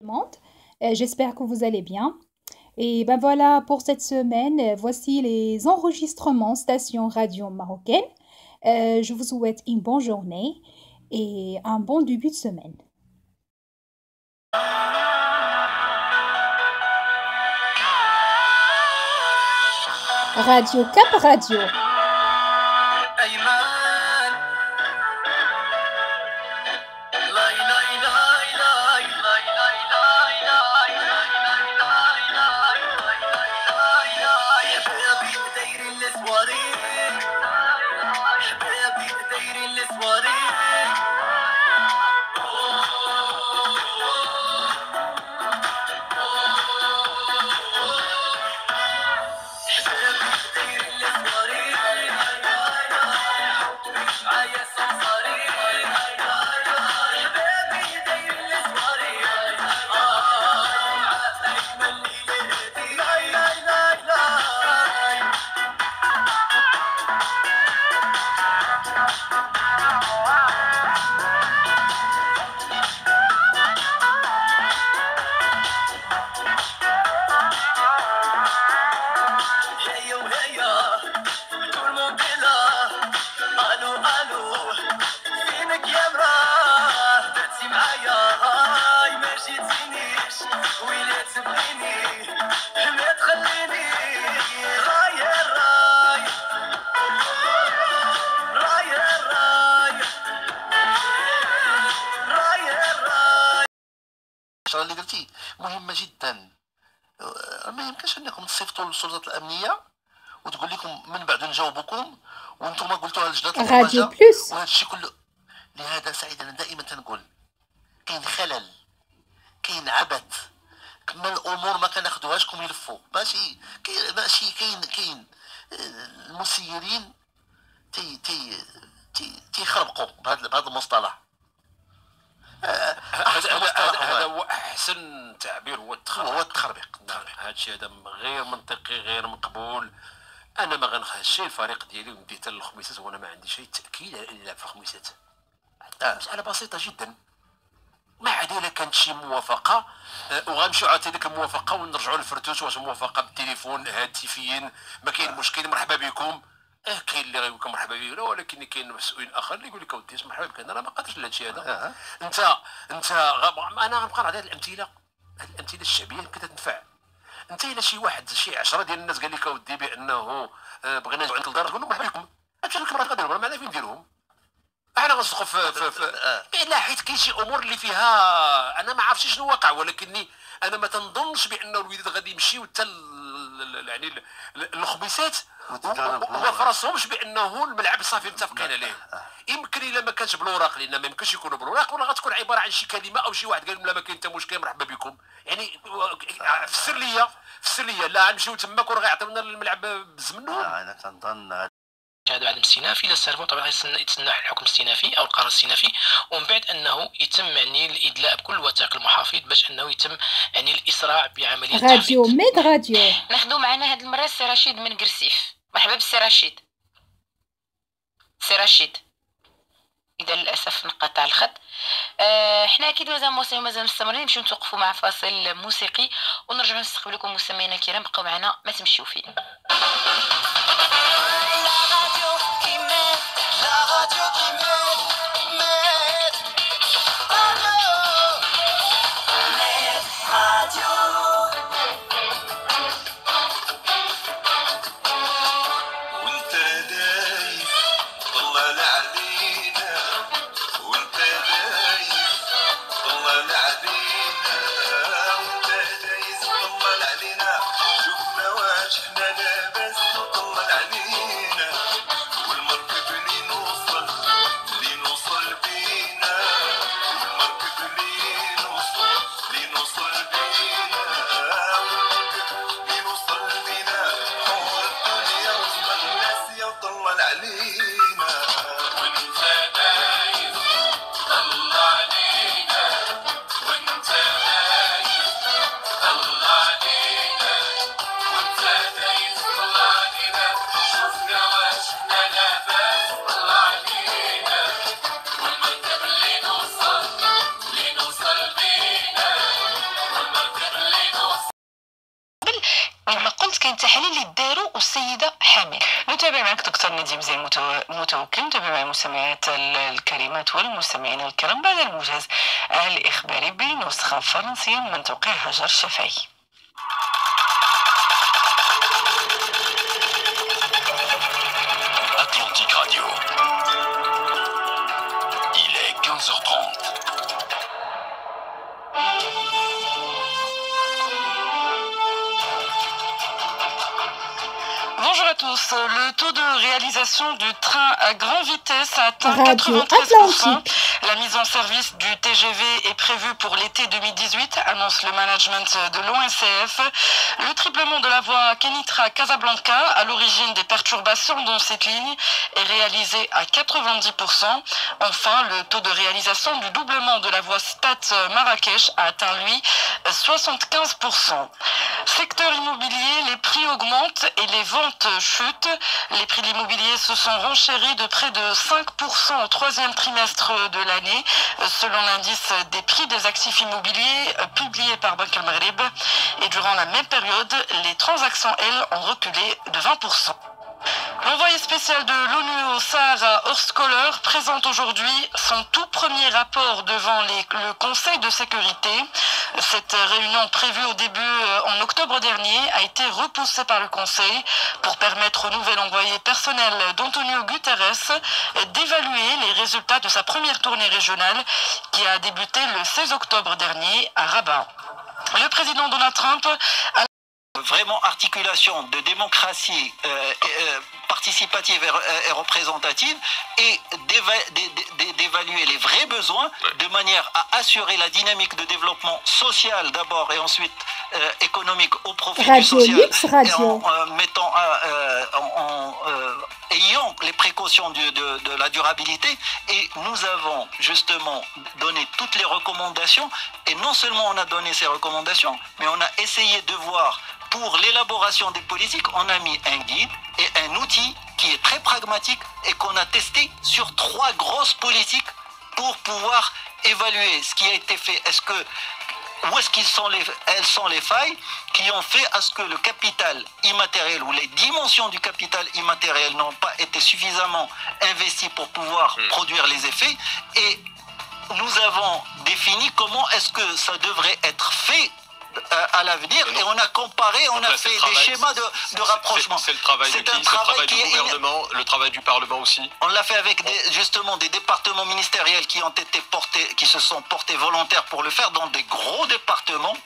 Monde. J'espère que vous allez bien. Et ben voilà pour cette semaine. Voici les enregistrements station radio marocaine. Je vous souhaite une bonne journée et un bon début de semaine. Radio Cap Radio. اللي قلتي مهمه جدا. ما يمكنش انكم تصيفطوا للسلطات الامنيه وتقول لكم من بعد نجاوبكم وانتم قلتوها لجنه راديو البرمجه بلس. وهذا الشيء كله. لهذا سعيد انا دائما تنقول كاين خلل، كاين عبث، كما الامور ما كناخذوهاش يلفوا كاين المسيرين تيخربقوا بهذا المصطلح. هذا هو احسن تعبير، هو التخربيق. هذا الشيء هذا غير منطقي، غير مقبول. انا ما غنخشي الفريق ديالي وديت الخميسات وانا ما عندي شيء تاكيد على اللي لعب في الخميسات. مساله بسيطه جدا. ما عاد الا كانت شي موافقه وغنمشيو عاد ديك الموافقه ونرجعوا للفرتوس واش موافقه بالتليفون هاتفيا ما كاين مشكل، مرحبا بكم. كاين اللي غيقول لك مرحبا بك، ولكن كاين مسؤول اخر اللي يقول لك اودي مرحبا بك. انا ما قادرش لهذا الشيء هذا. انت انا غنبقى نعطي هذه الامثله، الشعبيه اللي كتنفع. انت الا شي واحد شي 10 ديال الناس قال لك اودي بانه بغينا نجيو عند الدار، تقول لهم مرحبا بكم. تمشي لك المرات غاديرهم، ما عندنا فين نديرهم. انا غنصدقوا في لا، حيت كاين شي امور اللي فيها انا ما عرفتش شنو واقع، ولكني انا ما تنظنش بانه الوليدات غادي يمشيو حتى يعني الخبيثات وما فراسهمش بانه الملعب صافي متفقين عليه. يمكن الا ما كانش بالوراق، لان ما يمكنش يكونوا بالوراق، ولا غتكون عباره عن شي كلمه او شي واحد قال لهم لا ما كاين حتى مشكل مرحبا بكم. يعني فسر لي لا غنمشيو تماك وراه غيعطيونا الملعب بالزمن. انا تنظن هذا بعد الاستئنافي للسيرفو طبعا يتسنى الحكم الاستئنافي او القرار الاستئنافي، ومن بعد انه يتم يعني الادلاء بكل وثائق المحافظ باش انه يتم يعني الاسراع بعمليه راديو التحفيظ. ميد راديو. ناخذوا معنا هذه المره السي رشيد من قرسيف. مرحبا بالسي رشيد. سي رشيد، اذا للاسف انقطع الخط. حنا اكيد مازال مستمرين، نمشيو نتوقفوا مع فاصل موسيقي ونرجعوا نستقبلكم مستمعينا الكرام. بقاو معنا، ما تمشيو فين. كاين تحاليل اللي داروا والسيده حامل. نتابع معك دكتور نديم زين متوكل، نتابع مع المستمعات الكريمات والمستمعين الكرام بعد الموجز الإخباري بنسخة فرنسية من توقيع هاجر الشافعي. Atlantique Radio. Il est 15h30. Bonjour à tous. Le taux de réalisation du train à grande vitesse a atteint Radio 93%. Atlantique. La mise en service du TGV est prévue pour l'été 2018, annonce le management de l'ONCF. Le triplement de la voie Kenitra-Casablanca, à l'origine des perturbations dans cette ligne, est réalisé à 90%. Enfin, le taux de réalisation du doublement de la voie Stade-Marrakech a atteint, lui, 75%. Secteur immobilier, les prix augmentent et les ventes chutent. Les prix de l'immobilier se sont renchéris de près de 5% au troisième trimestre de l'année, selon l'indice des prix des actifs immobiliers publié par Banque al-Maghrib. Et durant la même période, les transactions, elles, ont reculé de 20%. L'envoyé spécial de l'ONU au Sahara, Horst Kohler, présente aujourd'hui son tout premier rapport devant le Conseil de sécurité. Cette réunion prévue au début en octobre dernier a été repoussée par le Conseil pour permettre au nouvel envoyé personnel d'Antonio Guterres d'évaluer les résultats de sa première tournée régionale qui a débuté le 16 octobre dernier à Rabat. Le président Donald Trump a vraiment articulation de démocratie participative et représentative et d'évaluer les vrais besoins de manière à assurer la dynamique de développement social d'abord et ensuite économique au profit du social et en mettant ayant les précautions de la durabilité. Et nous avons justement donné toutes les recommandations et non seulement on a donné ces recommandations mais on a essayé de voir pour l'élaboration des politiques, on a mis un guide et un outil qui est très pragmatique et qu'on a testé sur 3 grosses politiques pour pouvoir évaluer ce qui a été fait. Où est-ce elles sont les failles qui ont fait à ce que le capital immatériel ou les dimensions du capital immatériel n'ont pas été suffisamment investies pour pouvoir produire les effets. Et nous avons défini comment est-ce que ça devrait être fait à l'avenir et on a comparé, on a fait des schémas de rapprochement. C'est le travail du gouvernement, le travail du Parlement aussi. On l'a fait avec justement des départements ministériels qui ont été portés, qui se sont portés volontaires pour le faire dans des gros départements.